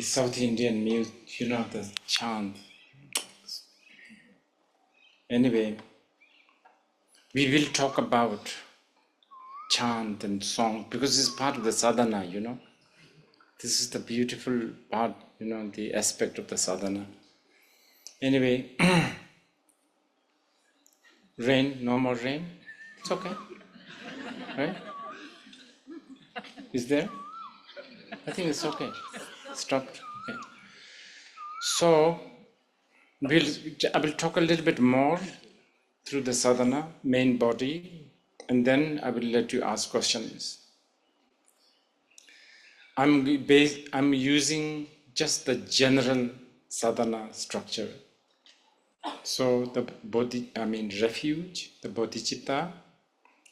South Indian music, the chant. Anyway, we will talk about chant and song because it's part of the sadhana, This is the beautiful part, the aspect of the sadhana. Anyway, rain, no more rain. It's okay, right? Is there? I think it's okay. Stopped. Okay. So, I will talk a little bit more through the sadhana, main body, and then I will let you ask questions. I'm using just the general sadhana structure. So the refuge, the bodhicitta,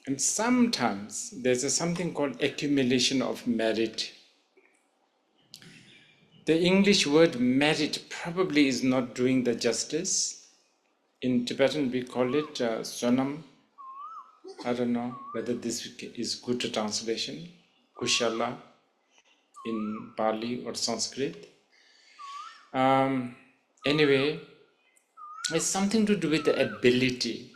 and sometimes there's something called accumulation of merit. The English word merit probably is not doing the justice. In Tibetan we call it sonam. I don't know whether this is good translation. Kushala in Pali or Sanskrit. Anyway, it's something to do with the ability.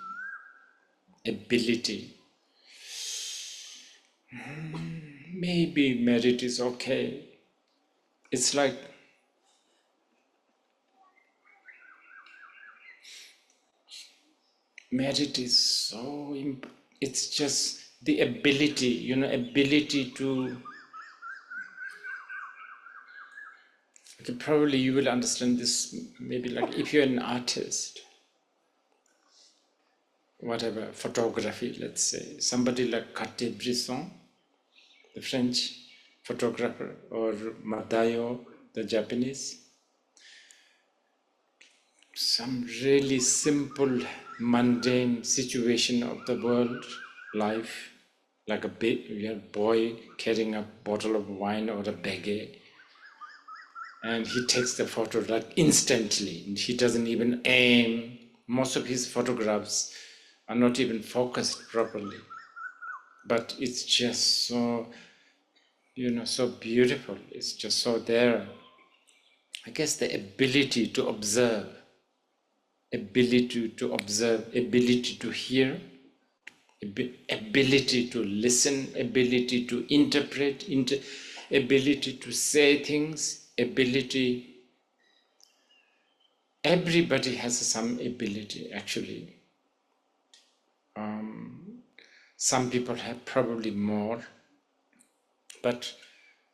Maybe merit is okay. It's like merit is so, it's just the ability, ability to, okay, probably you will understand this, maybe like if you're an artist, whatever, photography, let's say, somebody like Cartier-Bresson, the French photographer, or Madayo, the Japanese, some really simple, mundane situation of the world, life, like a boy carrying a bottle of wine or a baguette, and he takes the photo like instantly, and he doesn't even aim. Most of his photographs are not even focused properly, but it's just so, so beautiful. It's just so there. I guess the ability to observe, ability to hear, ability to listen, ability to interpret, ability to say things, everybody has some ability actually. Some people have probably more, but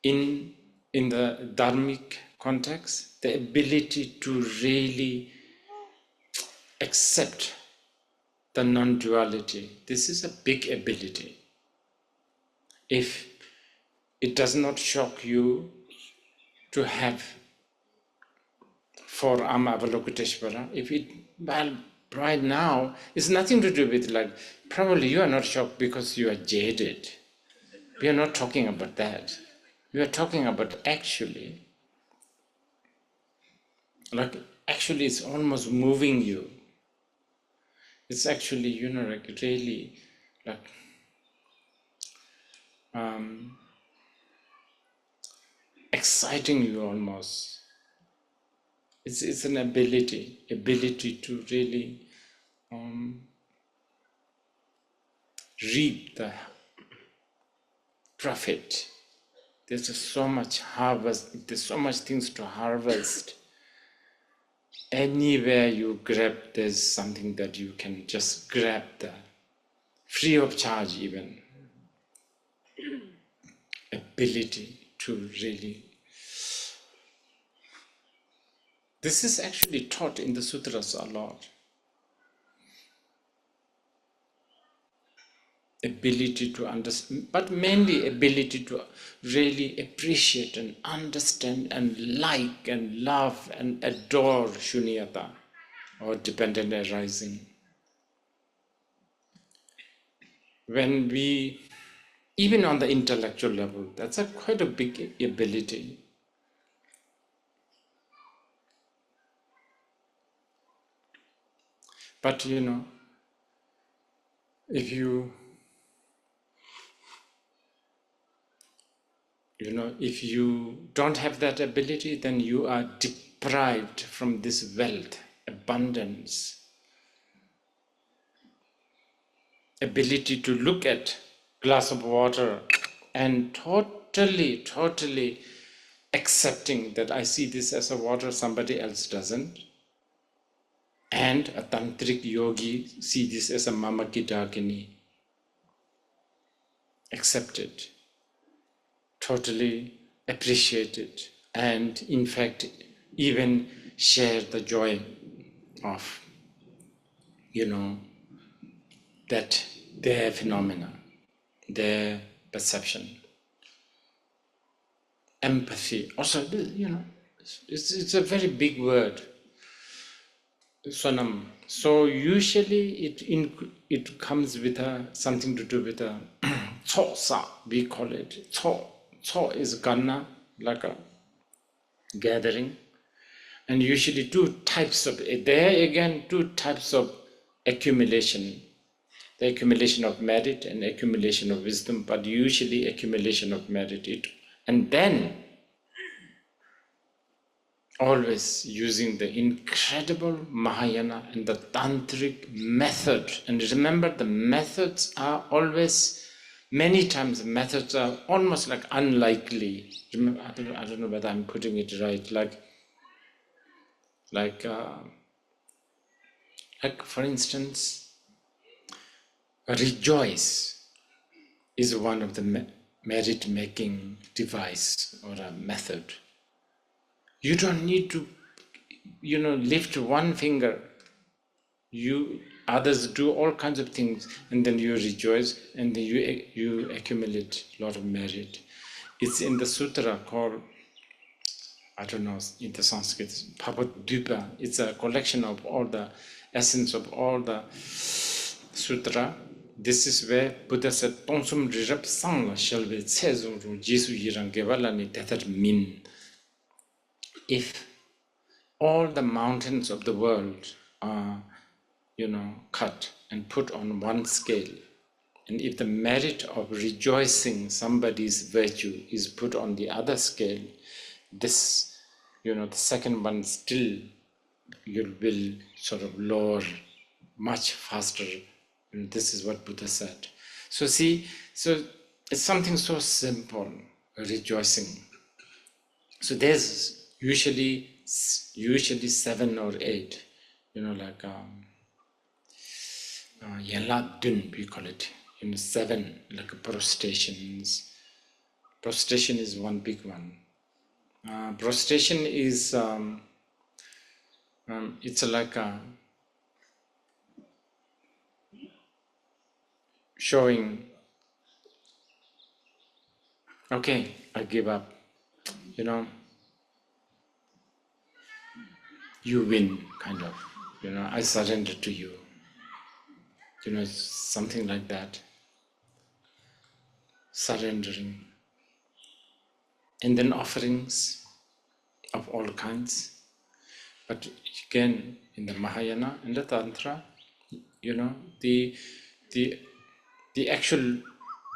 in the dharmic context, the ability to really accept the non-duality, this is a big ability. If it does not shock you to have 4 Avalokiteshvara, right now, it's nothing to do with probably you are not shocked because you are jaded. We are not talking about that. We are talking about actually it's almost moving you. It's actually, really exciting you almost. It's an ability to really reap the profit. There's just so much harvest, there's so much things to harvest. Anywhere you grab, there's something that you can just grab there, free of charge even. Ability to really. This is actually taught in the sutras a lot. Ability to understand, but mainly ability to really appreciate and understand and like and love and adore shunyata, or dependent arising. When we, even on the intellectual level, that's quite a big ability. But if you if you don't have that ability, then you are deprived from this wealth, abundance, ability to look at glass of water and totally accepting that I see this as a water, somebody else doesn't. And a tantric yogi see this as a mamakidagini. Accept it, totally appreciate it, and in fact, even share the joy of, that their phenomena, their perception. Empathy, also, it's a very big word, sonam. So usually it comes with something to do with a tsosa, we call it. Tso is ganna, like a gathering. And usually two types of accumulation. The accumulation of merit and accumulation of wisdom, but usually accumulation of merit. And then always using the incredible Mahayana and the tantric method. And remember, the methods are always, many times methods are almost like unlikely. Remember, I don't know whether I'm putting it right, like for instance, rejoice is one of the merit-making device or a method. You don't need to, lift one finger. Others do all kinds of things, and then you rejoice, and then you accumulate a lot of merit. It's in the sutra called, I don't know, in the Sanskrit, Bhagavad-gita. It's a collection of all the essence of all the sutra. This is where Buddha said, Tonsum rirap sangla shalve tsezuru jisu yirang gevalani tether min. If all the mountains of the world are, cut and put on one scale, and if the merit of rejoicing somebody's virtue is put on the other scale, this, the second one still, you will sort of lower much faster. And this is what Buddha said. So see, it's something so simple, rejoicing. So there's usually 7 or 8, like Yenla Dun, we call it, 7, like prostrations. Prostration is one big one. Prostration is, it's like showing, okay, I give up, you win, kind of, I surrender to you, something like that, surrendering. And then offerings of all kinds. But again, in the Mahayana and the Tantra, the actual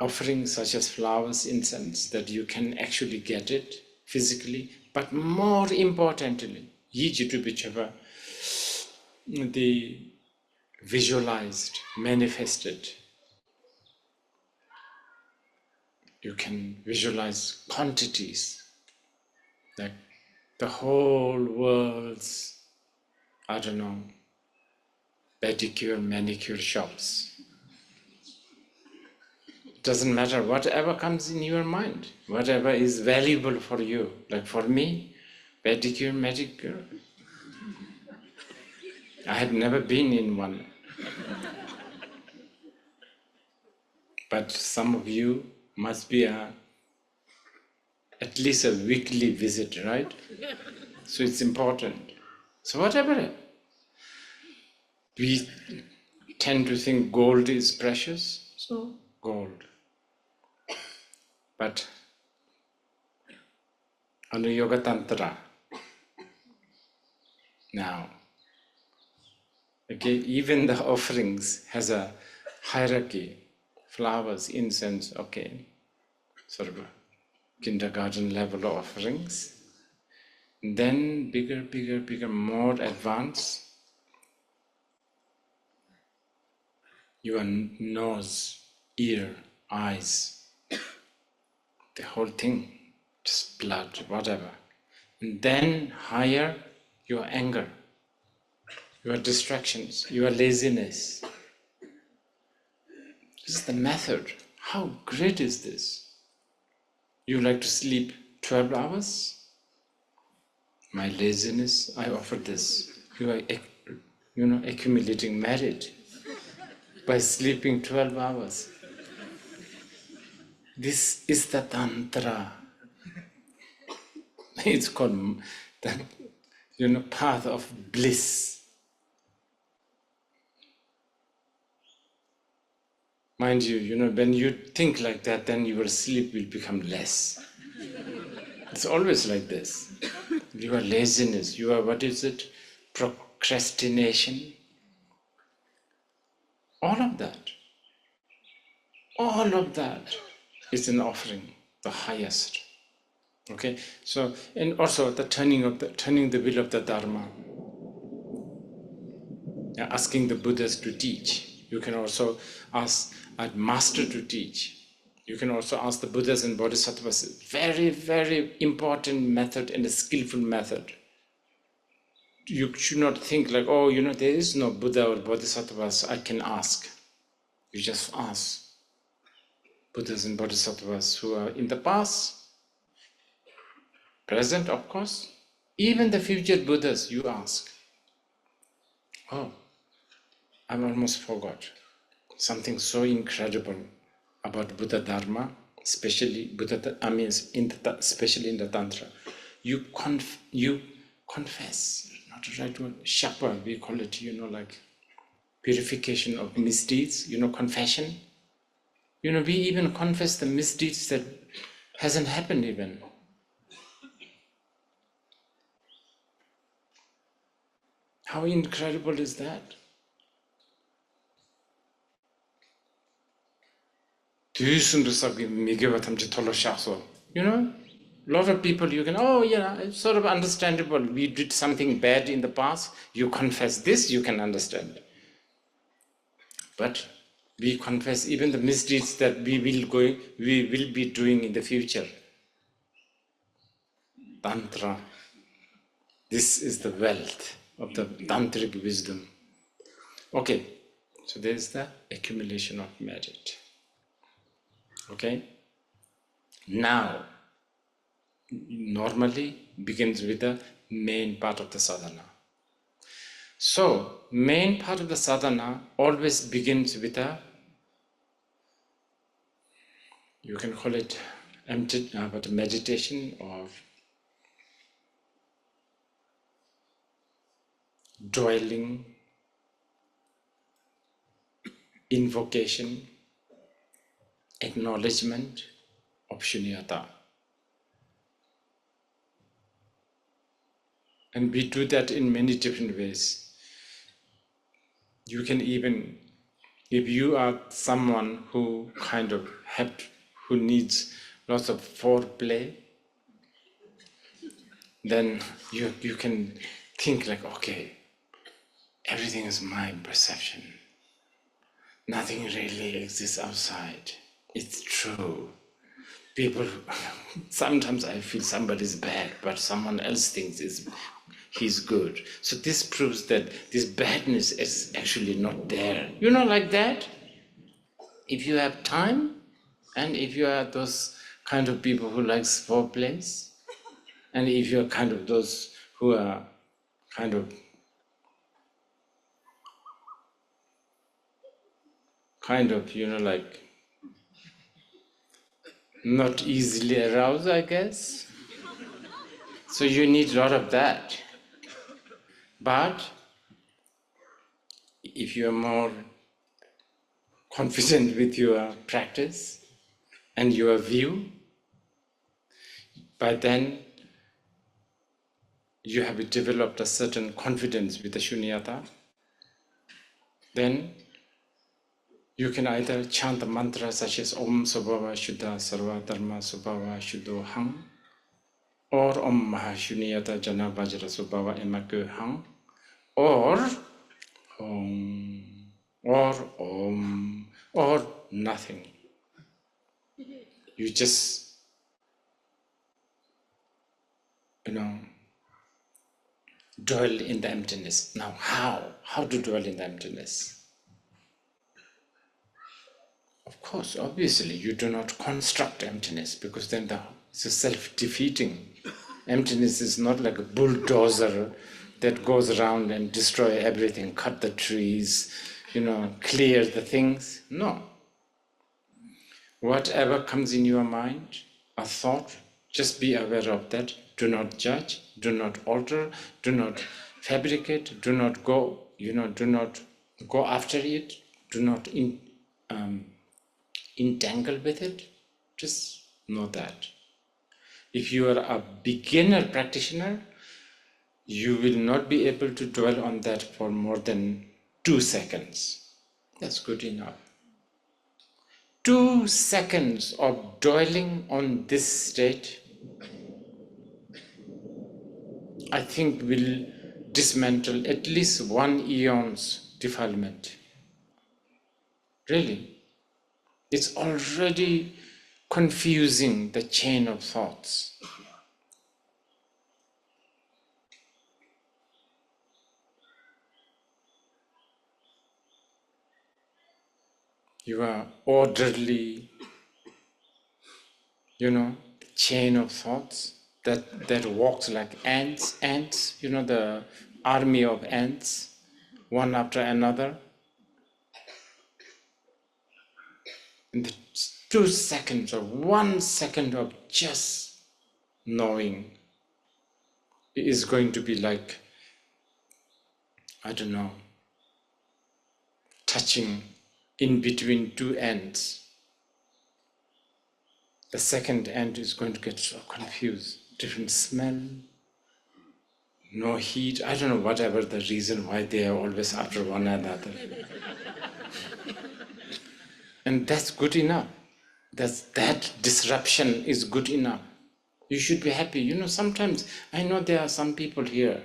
offerings such as flowers, incense, that you can actually get it physically, but more importantly, the visualized, manifested. You can visualize quantities, like the whole world's, I don't know, pedicure, manicure shops. It doesn't matter, whatever comes in your mind, whatever is valuable for you. Like for me, pedicure, manicure, I had never been in one. But some of you must be at least a weekly visit, right? So it's important. So whatever, we tend to think gold is precious, so gold. But under Yoga Tantra, now, okay, even the offerings has a hierarchy. Flowers, incense, okay, sort of. kindergarten level offerings. Then bigger, more advanced. Your nose, ear, eyes, the whole thing, just blood, whatever. And then higher, your anger, your distractions, your laziness. This is the method. How great is this? You like to sleep 12 hours? My laziness, I offer this. You are, accumulating merit by sleeping 12 hours. This is the tantra. It's called the path of bliss. Mind you, when you think like that, then your sleep will become less. It's always like this. Your laziness, your, procrastination, all of that is an offering, the highest. Okay, so, and also the turning the wheel of the Dharma, asking the Buddhas to teach. You can also ask a master to teach. You can also ask the Buddhas and Bodhisattvas. Very, very important method and a skillful method. You should not think like, oh, there is no Buddha or Bodhisattvas I can ask. You just ask Buddhas and Bodhisattvas who are in the past, present, of course, even the future Buddhas, you ask. Oh, I almost forgot something so incredible about Buddha Dharma, especially especially in the Tantra. You confess, not the right word, shapa, we call it, like purification of misdeeds, confession. We even confess the misdeeds that hasn't happened even. How incredible is that? A lot of people you can, it's sort of understandable. We did something bad in the past. You confess this, you can understand. But we confess even the misdeeds that we will be doing in the future. Tantra. This is the wealth of the tantric wisdom. Okay, so there's the accumulation of merit. Okay, now normally begins with the main part of the sadhana. So main part of the sadhana always begins with you can call it meditation or dwelling, invocation, acknowledgement of shunyata. And we do that in many different ways. You can even, if you are someone who who needs lots of foreplay, then you can think like, okay, everything is my perception. Nothing really exists outside. It's true. People, sometimes I feel somebody's bad, but someone else thinks he's good. So this proves that this badness is actually not there. Like that. If you have time, and if you are those kind of people who likes foreplays, and if you're kind of those who are kind of like not easily aroused, I guess. So you need a lot of that. But if you are more confident with your practice and your view, by then you have developed a certain confidence with the shunyata, then You can either chant the mantra such as Om Svabhava Shuddha Sarva Dharma Svabhava Shuddho Hang, or Om Mahashunyata Jana Vajra Svabhava Emaku Hang, or Om, or nothing. You just, dwell in the emptiness. Now, how? How to dwell in the emptiness? Of course, obviously, you do not construct emptiness, because then it's a self-defeating. Emptiness is not like a bulldozer that goes around and destroy everything, cut the trees, clear the things. No. Whatever comes in your mind, a thought, just be aware of that. Do not judge, do not alter, do not fabricate, do not go, do not go after it, do not entangle with it. Just know that. If you are a beginner practitioner, you will not be able to dwell on that for more than 2 seconds. That's good enough. 2 seconds of dwelling on this state, I think, will dismantle at least 1 eon's defilement. Really. It's already confusing the chain of thoughts. Your orderly, chain of thoughts that walks like ants, the army of ants, one after another. In the 2 seconds or 1 second of just knowing is going to be like, touching in between 2 ants. The second ant is going to get so confused. Different smell, no heat. I don't know, whatever the reason why they are always after one another. And that's good enough. That disruption is good enough. You should be happy. Sometimes I know there are some people here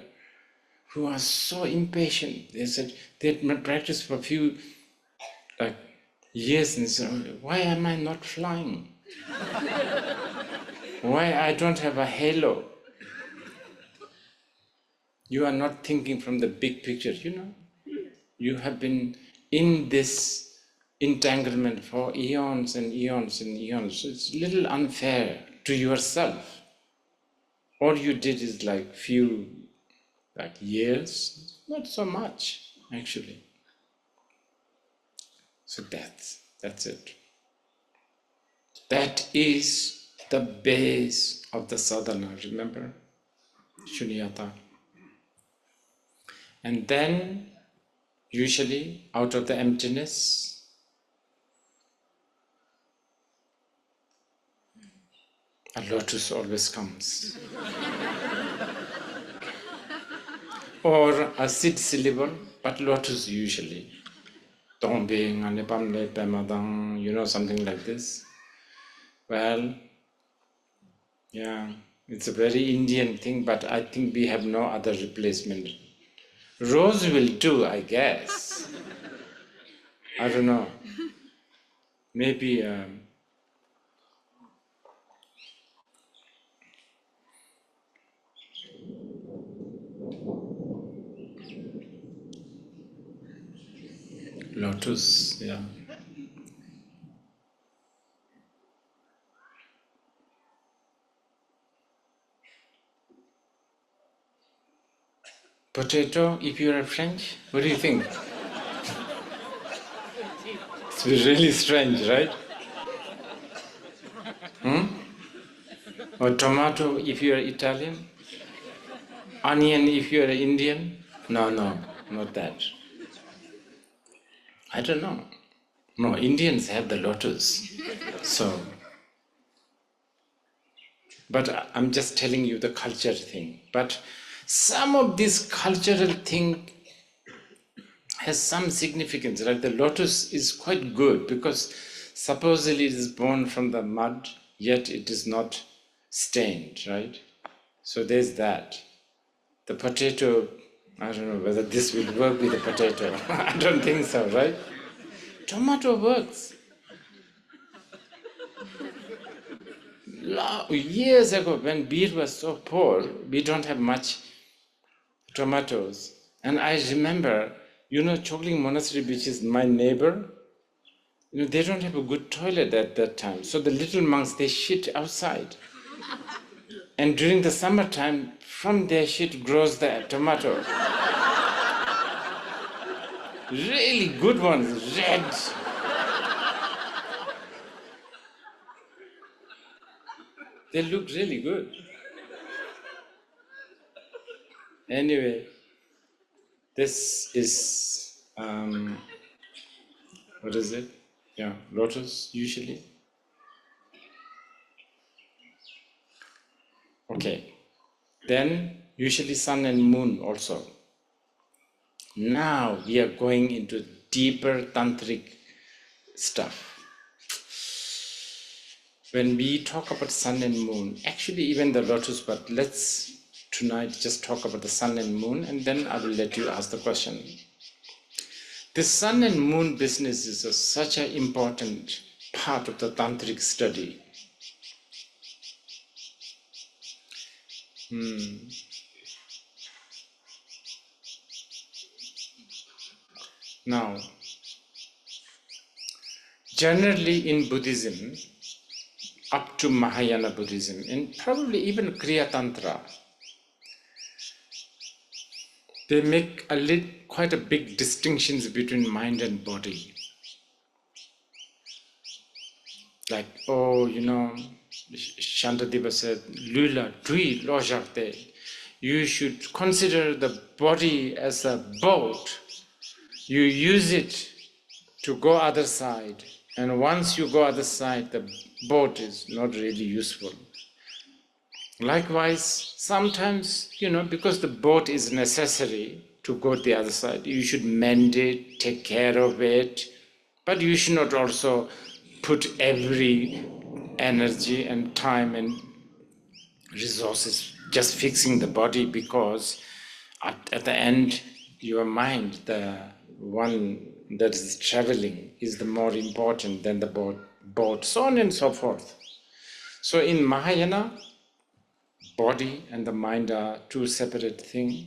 who are so impatient. They said they practiced for a few years and said, why am I not flying? Why I don't have a halo? You are not thinking from the big picture, You have been in this entanglement for eons and eons and eons. It's a little unfair to yourself. All you did is few years, not so much, actually. So that's it. That is the base of the sadhana, remember? Shunyata. And then, usually, out of the emptiness, a lotus always comes. Or a seed syllable, but lotus usually. Something like this. Well, yeah, it's a very Indian thing, but I think we have no other replacement. Rose will do, I guess. I don't know. Maybe lotus, yeah. Potato, if you are French, what do you think? It's really strange, right? Or tomato, if you are Italian? Onion, if you are Indian? No, not that. I don't know. No, Indians have the lotus. So, but I'm just telling you the culture thing. But some of this cultural thing has some significance. Like the lotus is quite good because supposedly it is born from the mud, yet it is not stained, right? So there's that. The potato, I don't know whether this will work with the potato. I don't think so, right? Tomato works. Years ago, when beer was so poor, we don't have much tomatoes. And I remember, Chokling Monastery, which is my neighbor, they don't have a good toilet at that time. So the little monks, they shit outside. And during the summertime, from their shit grows the tomato. Really good ones, red. They look really good. Anyway, this is, what is it? Yeah, lotus usually. Okay. Then usually sun and moon also. Now we are going into deeper tantric stuff. When we talk about sun and moon, actually even the lotus, but let's tonight just talk about the sun and moon, and then I will let you ask the question. The sun and moon business is such an important part of the tantric study. Now, generally in Buddhism, up to Mahayana Buddhism, and probably even Kriya Tantra, they make quite a big distinctions between mind and body. Like, Shantadeva said, Lula, Dui, Lojakte, you should consider the body as a boat. You use it to go other side, and once you go other side, the boat is not really useful. Likewise, sometimes, because the boat is necessary to go to the other side, you should mend it, take care of it, but you should not also put every energy and time and resources just fixing the body, because at the end, your mind, the one that is traveling, is the more important than the boat, so on and so forth. So in Mahayana, body and the mind are two separate things,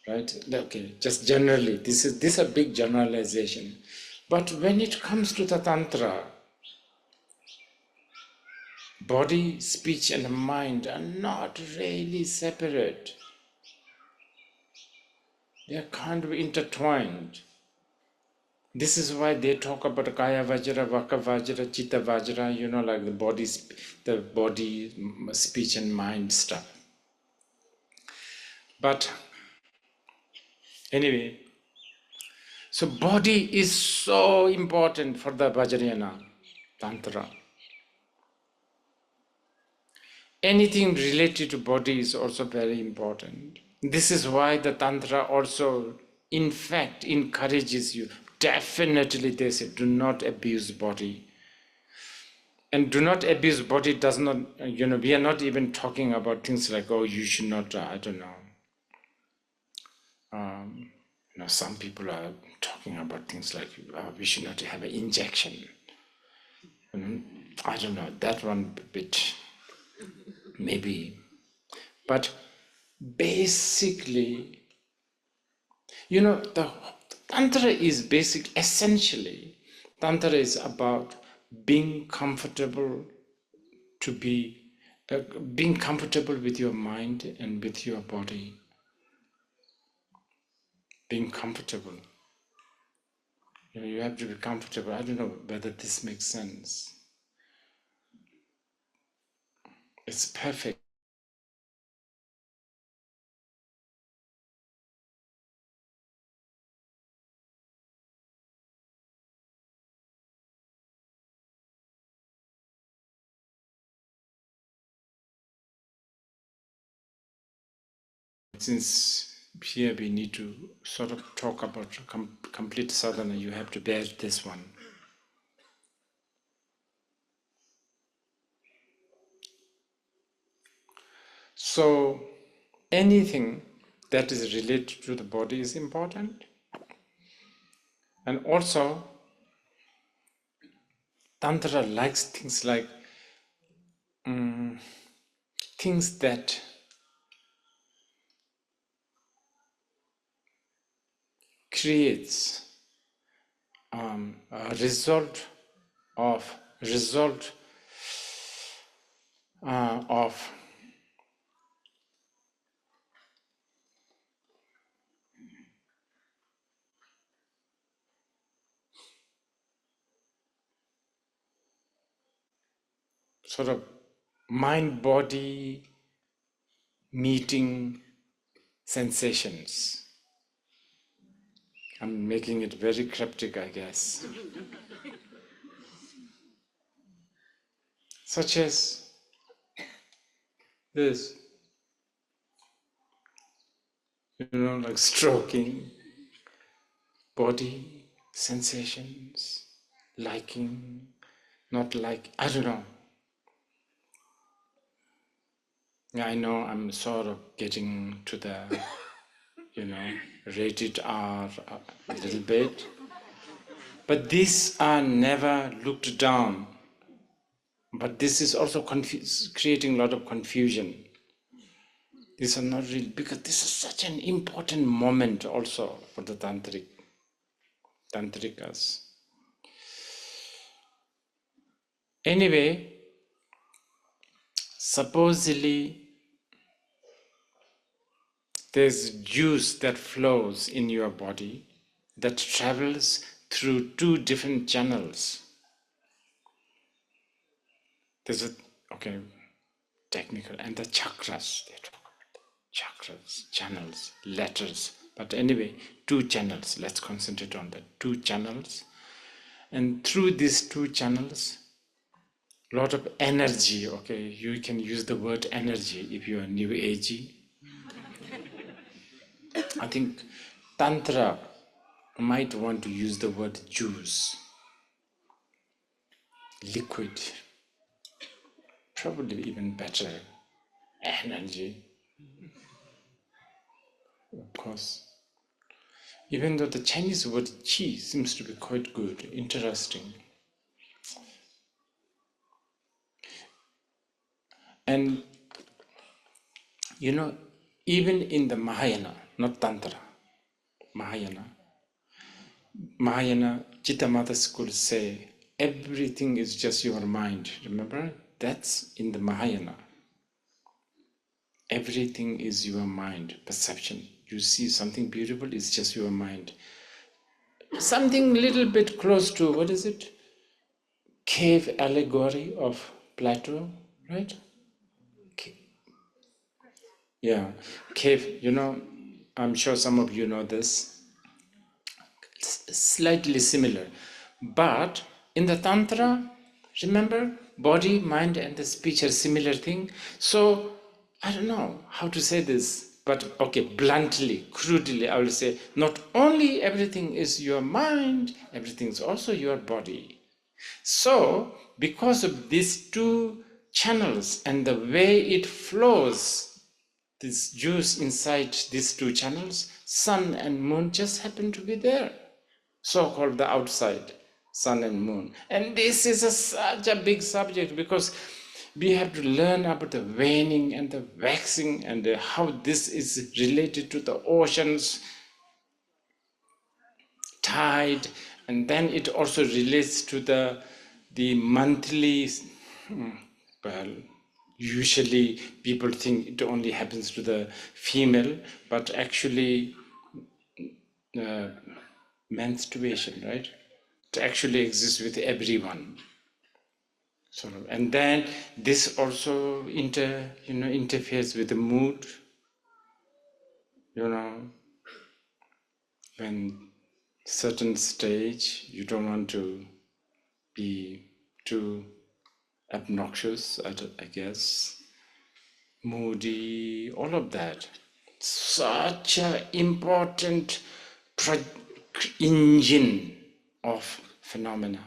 right? Okay, just generally, this is a big generalization. But when it comes to the Tantra, body, speech, and mind are not really separate. They are kind of intertwined. This is why they talk about Kaya Vajra, Vaka Vajra, Chitta Vajra, like the body, speech, and mind stuff. But anyway, so body is so important for the Vajrayana Tantra. Anything related to body is also very important. This is why the Tantra also, in fact, encourages you. Definitely, they say, do not abuse body. And do not abuse body does not, we are not even talking about things like, oh, you should not, I don't know. Some people are talking about things like, we should not have an injection. I don't know, that one bit, maybe. But basically, the Tantra is essentially, Tantra is about being comfortable being comfortable with your mind and with your body. Being comfortable. You have to be comfortable. I don't know whether this makes sense. It's perfect. Since here we need to sort of talk about complete sadhana. You have to bear this one. So anything that is related to the body is important. And also, Tantra likes things like things that creates a result of sort of mind-body meeting sensations. I'm making it very cryptic, I guess. Such as this, like stroking, body sensations, liking, not like, I don't know. Yeah, I know I'm sort of getting to the, rated R a little bit. But these are never looked down. But this is also creating a lot of confusion. These are not real, because this is such an important moment also for the tantrikas. Anyway, supposedly there's juice that flows in your body that travels through two different channels. There's technical, and the chakras, they talk about chakras, channels, letters. But anyway, two channels, let's concentrate on the two channels. And through these two channels, a lot of energy, you can use the word energy if you are new agey. I think Tantra might want to use the word juice, liquid, probably even better, energy, of course. Even though the Chinese word qi seems to be quite good, interesting. And, even in the Mahayana, not Tantra, Mahayana, Chittamata school say, everything is just your mind. Remember? That's in the Mahayana. Everything is your mind, perception. You see something beautiful, it's just your mind. Something little bit close to, what is it? Cave allegory of Plato, right? Yeah, cave, I'm sure some of you know this. Slightly similar. But in the Tantra, remember, body, mind, and the speech are similar thing. So I don't know how to say this, but bluntly, crudely, I will say, not only everything is your mind, everything is also your body. So because of these two channels and the way it flows, this juice inside these two channels, sun and moon just happen to be there. So-called the outside, sun and moon. And this is such a big subject, because we have to learn about the waning and the waxing, and how this is related to the oceans, tide, and then it also relates to the monthly, well, usually people think it only happens to the female, but actually menstruation, right? It actually exists with everyone. And then this also interferes with the mood. When certain stage you don't want to be too obnoxious, I guess, moody, all of that. such an important engine of phenomena.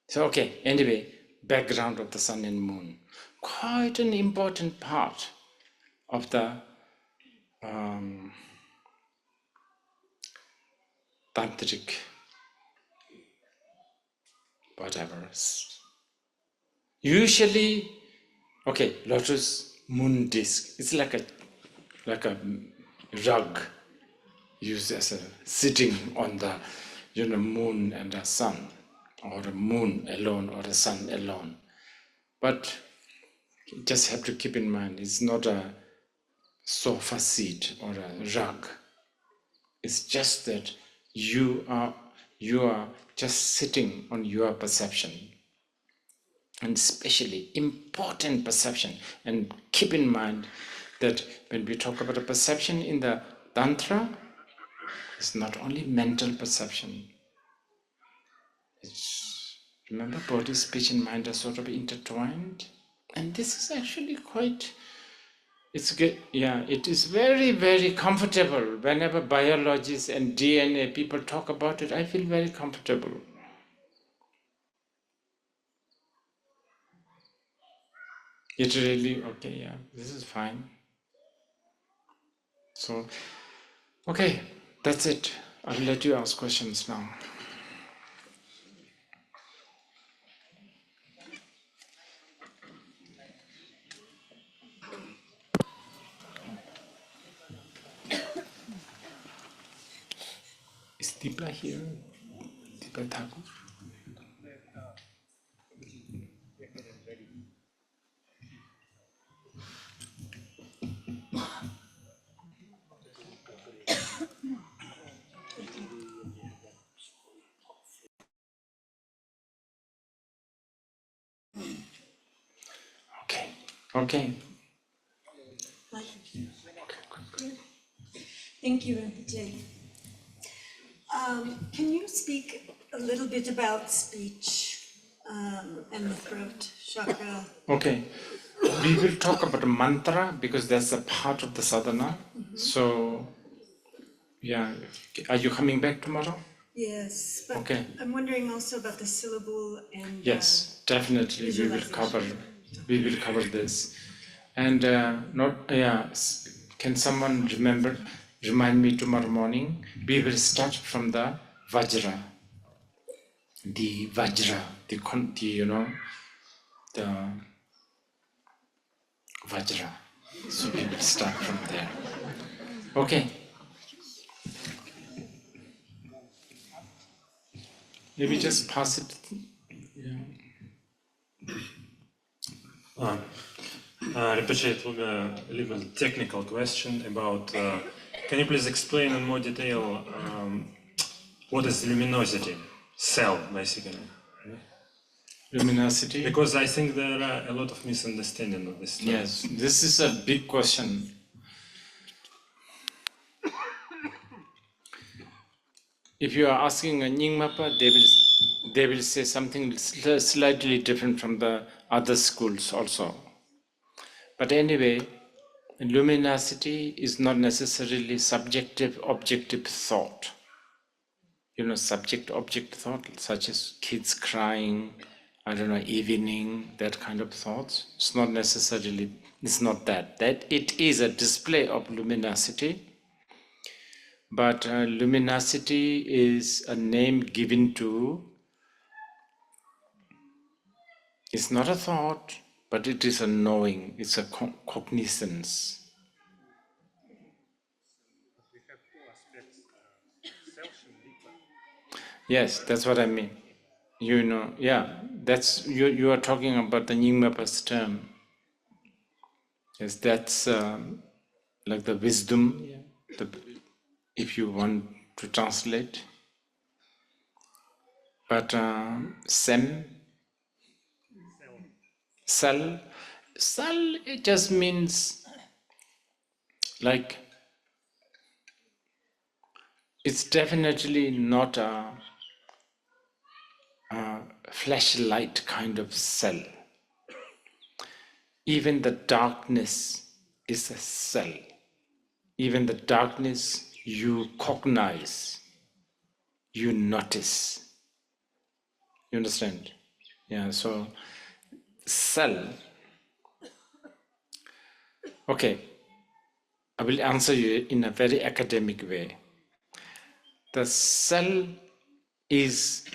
So, okay, anyway, background of the sun and moon. Quite an important part of the tantric whatever. Usually, okay, lotus moon disk. It's like a rug used as a sitting on the moon and the sun, or a moon alone or a sun alone. But you just have to keep in mind it's not a sofa seat or a rug. It's just that you are just sitting on your perception, and especially important perception. And keep in mind that when we talk about a perception in the Tantra, it's not only mental perception. Remember, body, speech, and mind are sort of intertwined. And this is actually quite, it's good. Yeah, it is very, very comfortable. Whenever biologists and DNA people talk about it, I feel very comfortable. It really, okay, yeah, this is fine. So, okay, that's it. I'll let you ask questions now. Is Deepa here? Deepa Thakur? Okay, okay. Thank you, Rinpoche. Can you speak a little bit about speech and the throat chakra? Okay, we will talk about a mantra because that's a part of the sadhana. So, yeah, are you coming back tomorrow? Yes, but Okay. I'm wondering also about the syllable and Yes, definitely we will cover this. And can someone remind me tomorrow morning? We will start from the Vajra, the Vajra, the Vajra. So we will start from there. Okay. Maybe just pass it. Rinpoche, it will be a little technical question about, can you please explain in more detail what is luminosity? Cell, basically. Luminosity. Because I think there are a lot of misunderstanding of this term. Yes, this is a big question. If you are asking a Nyingmapa, they will say something slightly different from the other schools also. But anyway, luminosity is not necessarily subjective, objective thought. Subject, object thought, such as kids crying, evening, that kind of thoughts. It's not that. That it is a display of luminosity. But luminosity is a name given to, it's not a thought, but it is a knowing, it's a cognizance. Yes, that's what I mean. That's you are talking about the Nyingmapa's term. Yes, that's like the wisdom, if you want to translate. But cell, it just means like, it's definitely not a flashlight kind of cell. Even the darkness is a cell. Even the darkness you cognize, you notice. You understand? Yeah, so cell. Okay, I will answer you in a very academic way. The cell is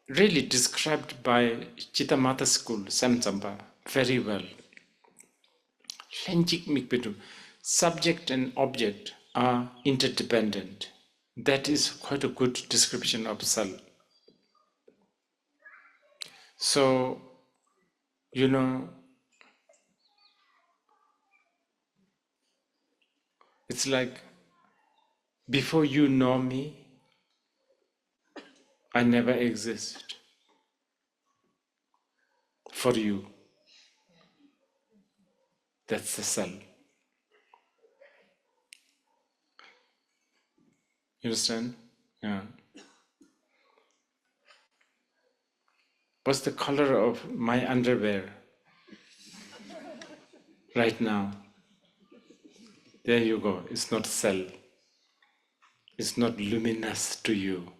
really described by Chittamata school, Samtsamba, very well. Subject and object are interdependent. That is quite a good description of cell. So, you know, it's like before you know me, I never exist for you. That's the cell. You understand? Yeah. What's the color of my underwear right now? There you go. It's not cell. It's not luminous to you.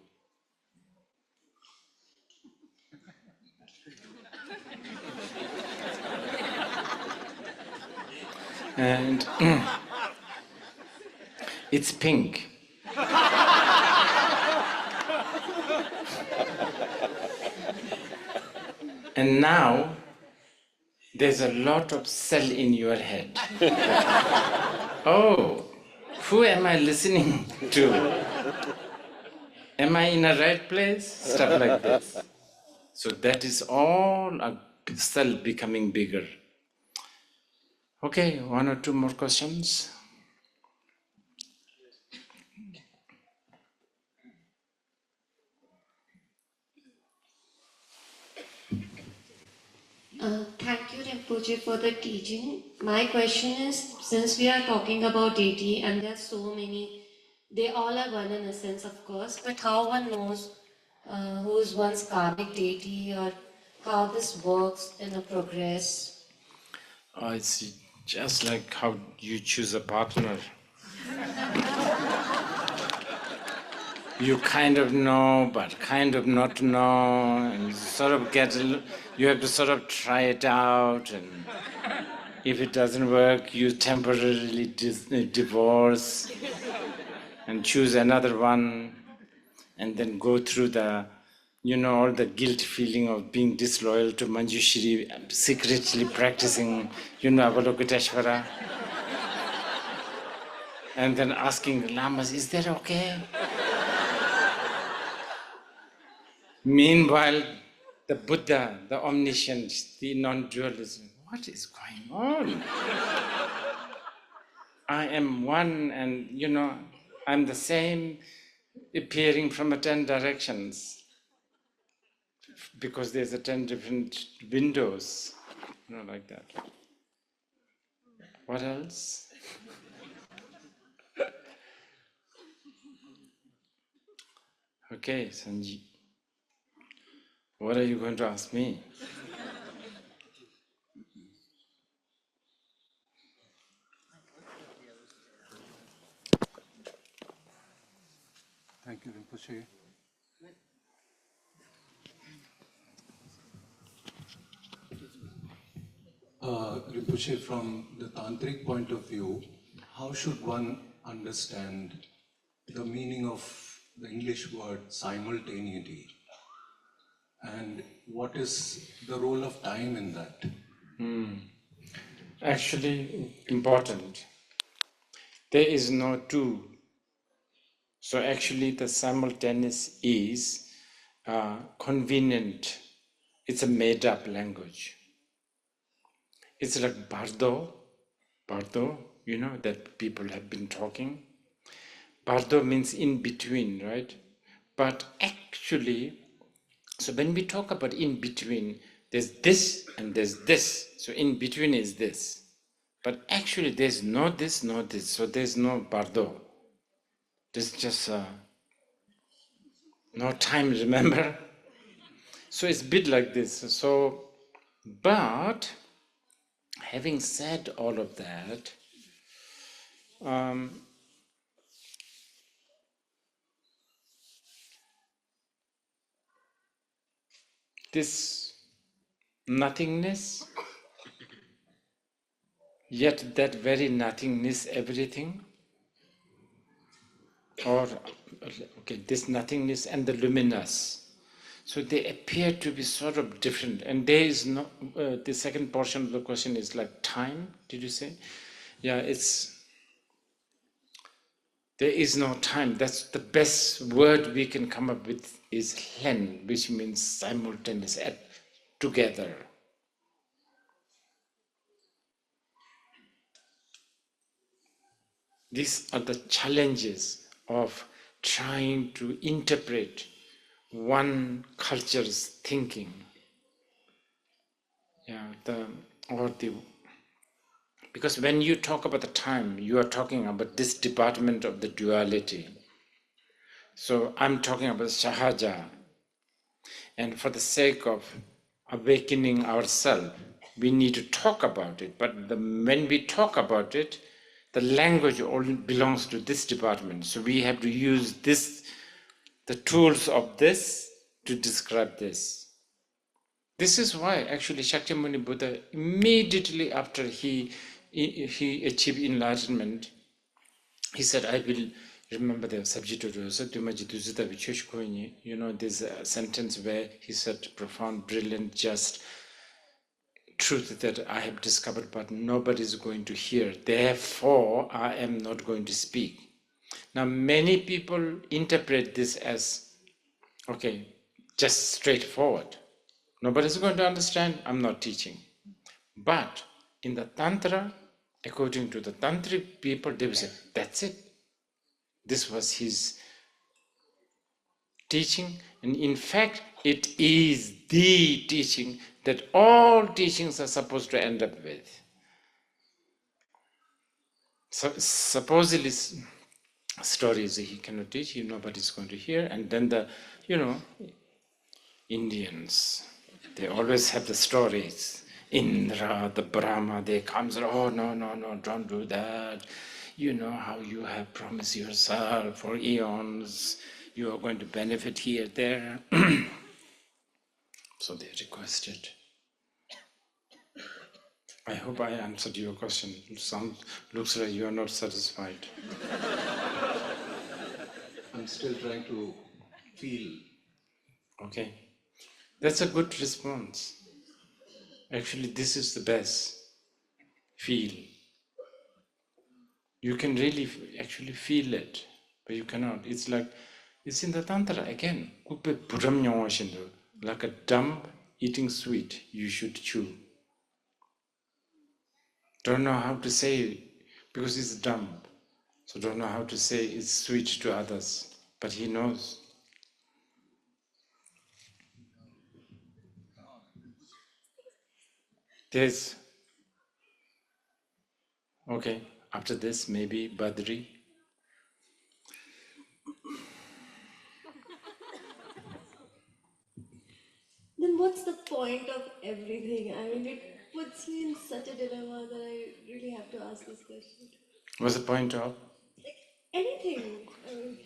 And it's pink. And now there's a lot of cell in your head. Oh, who am I listening to? Am I in a right place? Stuff like this. So that is all a cell becoming bigger. Okay, one or two more questions. Thank you, Rinpoche, for the teaching. My question is, since we are talking about deity and there are so many, they all are one in a sense, of course, but how one knows who is one's karmic deity or how this works in a progress? It's just like how you choose a partner. You kind of know, but kind of not know, and you sort of you have to sort of try it out, and if it doesn't work, you temporarily divorce and choose another one, and then go through the, all the guilt feeling of being disloyal to Manjushri, secretly practicing, Avalokiteshvara, and then asking the lamas, is that okay? Meanwhile, the Buddha, the omniscient, the non-dualism, what is going on? I am one and, I'm the same, appearing from 10 directions because there's 10 different windows, like that. What else? Okay, Sanji. What are you going to ask me? Thank you, Rinpoche. Rinpoche, from the tantric point of view, how should one understand the meaning of the English word simultaneity? And what is the role of time in that? Actually, important. There is no two. So actually the simultaneous is convenient. It's a made-up language. It's like Bardo, that people have been talking. Bardo means in between, right? But actually, so when we talk about in between, there's this and there's this. So in between is this. But actually there's no this, no this. So there's no Bardo. There's just no time, remember? So it's a bit like this. So, but having said all of that, this nothingness, yet that very nothingness, everything, or okay, this nothingness and the luminous. So they appear to be sort of different. And there is no, the second portion of the question is like time, did you say? Yeah, there is no time. That's the best word we can come up with is hen, which means simultaneous, together. These are the challenges of trying to interpret one culture's thinking. Yeah, because when you talk about the time, you are talking about this department of the duality. So I'm talking about Shahaja, and for the sake of awakening ourselves, we need to talk about it. But when we talk about it, the language all belongs to this department. So we have to use the tools of this to describe this. This is why actually Shakyamuni Buddha, immediately after he achieved enlightenment, he said, I will remember the subject of the you know, this sentence where he said, profound, brilliant, just truth that I have discovered, but nobody is going to hear. Therefore, I am not going to speak. Now, many people interpret this as, okay, just straightforward. Nobody's going to understand, I'm not teaching. But in the Tantra, according to the Tantric people, they will say, that's it. This was his teaching. And in fact, it is the teaching that all teachings are supposed to end up with. So supposedly stories he cannot teach, nobody's going to hear. And then the, Indians, they always have the stories. Indra, the Brahma, they comes, oh, no, don't do that. You know how you have promised yourself for eons, you are going to benefit here, there. So they requested. I hope I answered your question. Looks like you are not satisfied. I'm still trying to feel. Okay. That's a good response. Actually, this is the best. Feel. You can really actually feel it, but you cannot. It's like, it's in the Tantra again. Like a dumb eating sweet, you should chew. Don't know how to say it because it's dumb. So don't know how to say it's sweet to others, but he knows. There's, okay, after this maybe Badri. Then what's the point of everything? I mean, it puts me in such a dilemma that I really have to ask this question. What's the point of? Like, anything. I mean,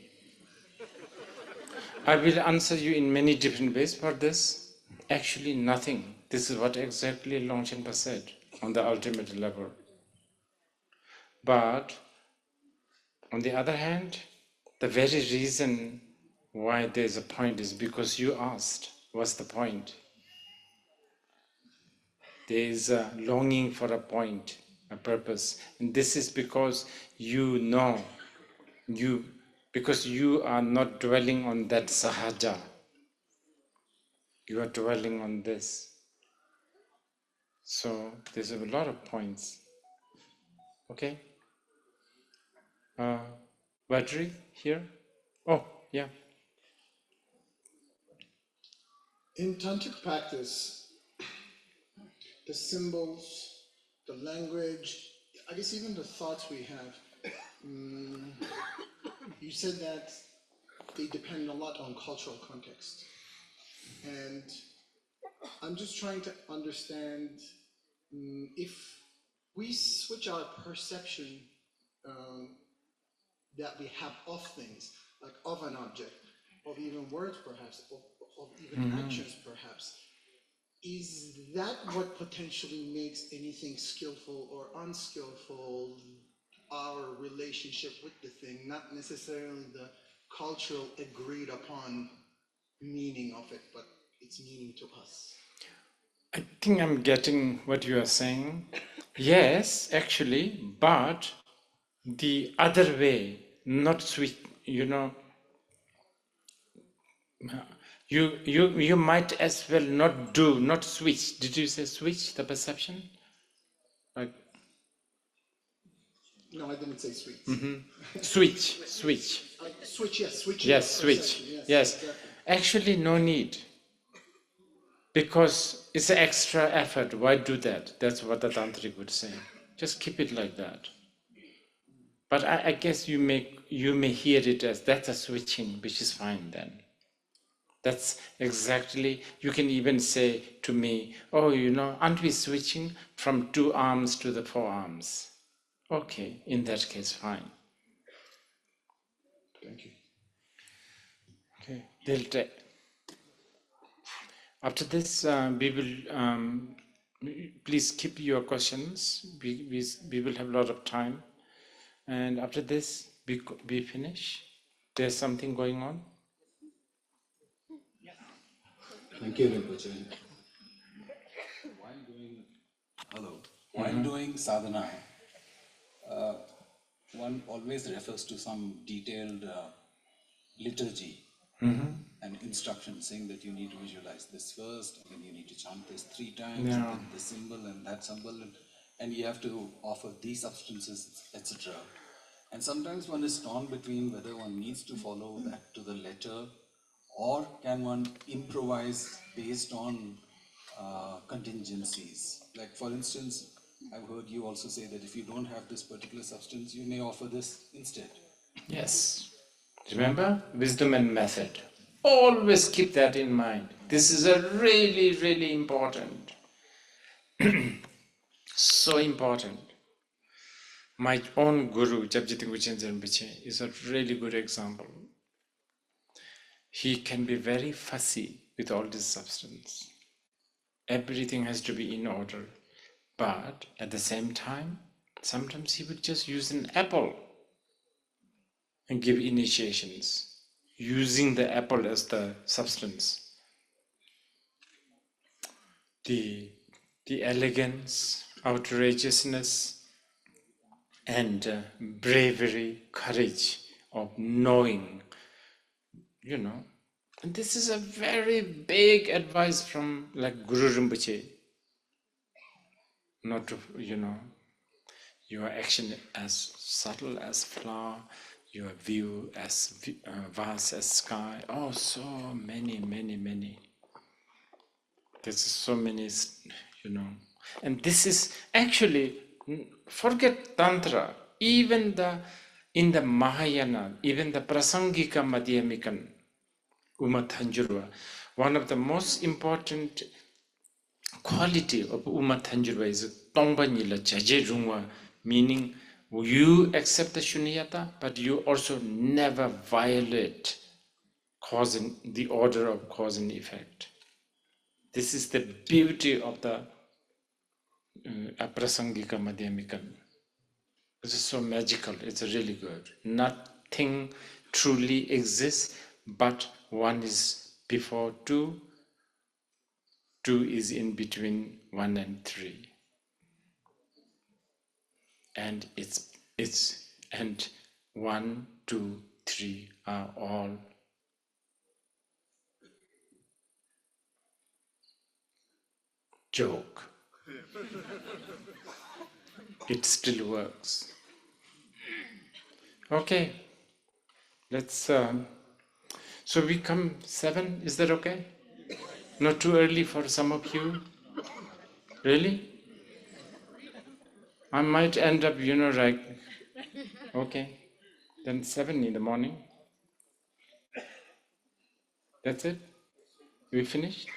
I will answer you in many different ways for this. Actually, nothing. This is what exactly Longchenpa said on the ultimate level. But on the other hand, the very reason why there's a point is because you asked, what's the point? There is a longing for a point, a purpose. And this is because you know, because you are not dwelling on that sahaja. You are dwelling on this. So there's a lot of points. Okay? Vajri, here? Oh, yeah. In tantric practice, the symbols, the language, I guess even the thoughts we have, you said that they depend a lot on cultural context. And I'm just trying to understand if we switch our perception that we have of things, like of an object, of even words perhaps, of even actions perhaps. Is that what potentially makes anything skillful or unskillful, our relationship with the thing, not necessarily the cultural agreed upon meaning of it, but its meaning to us? I think I'm getting what you are saying. Yes, actually, but the other way, not switch, you might as well not switch. Did you say switch the perception? Like No, I didn't say sweets. switch. Switch, yes, switch. Yes, switch. Yes. Exactly. Actually, no need. Because it's an extra effort. Why do that? That's what the tantric would say. Just keep it like that. But I guess you may hear it as that's a switching, which is fine then. That's exactly, you can even say to me, oh, aren't we switching from 2 arms to the 4 arms? Okay, in that case, fine. Thank you. Okay, they'll take. After this, we will, please keep your questions. We will have a lot of time. And after this, we finish. There's something going on. Thank you, Rinpoche. While doing sadhana, one always refers to some detailed liturgy and instruction saying that you need to visualize this first, and then you need to chant this 3 times, and then this symbol and that symbol, and you have to offer these substances, etc. And sometimes one is torn between whether one needs to follow that to the letter, or can one improvise based on contingencies. Like for instance, I've heard you also say that if you don't have this particular substance, you may offer this instead. Yes. Remember, wisdom and method. Always keep that in mind. This is a really, really important. So important. My own guru, Japjit Guchen Rinpoche, is a really good example. He can be very fussy with all this substance. Everything has to be in order. But at the same time, sometimes he would just use an apple and give initiations, using the apple as the substance. The elegance, outrageousness, and bravery, courage of knowing, And this is a very big advice from like Guru Rinpoche. Not to, your action as subtle as flower, your view as vast as sky. Oh, so many. There's so many, And this is actually, forget Tantra, even in the Mahayana, even the Prasangika Madhyamikan, Uma Thanjurwa, one of the most important quality of Uma Thanjurwa is Tongpa Nila Jaje Rungwa, meaning you accept the Shunyata, but you also never violate the order of cause and effect. This is the beauty of the Aprasangika Madhyamikan. This is so magical, it's really good. Nothing truly exists, but 1 is before 2, 2 is in between 1 and 3. And and 1, 2, 3 are all joke. It still works. Okay, let's. So we come 7. Is that okay? Not too early for some of you? Really? I might end up, like. Okay, then 7 in the morning. That's it? We finished?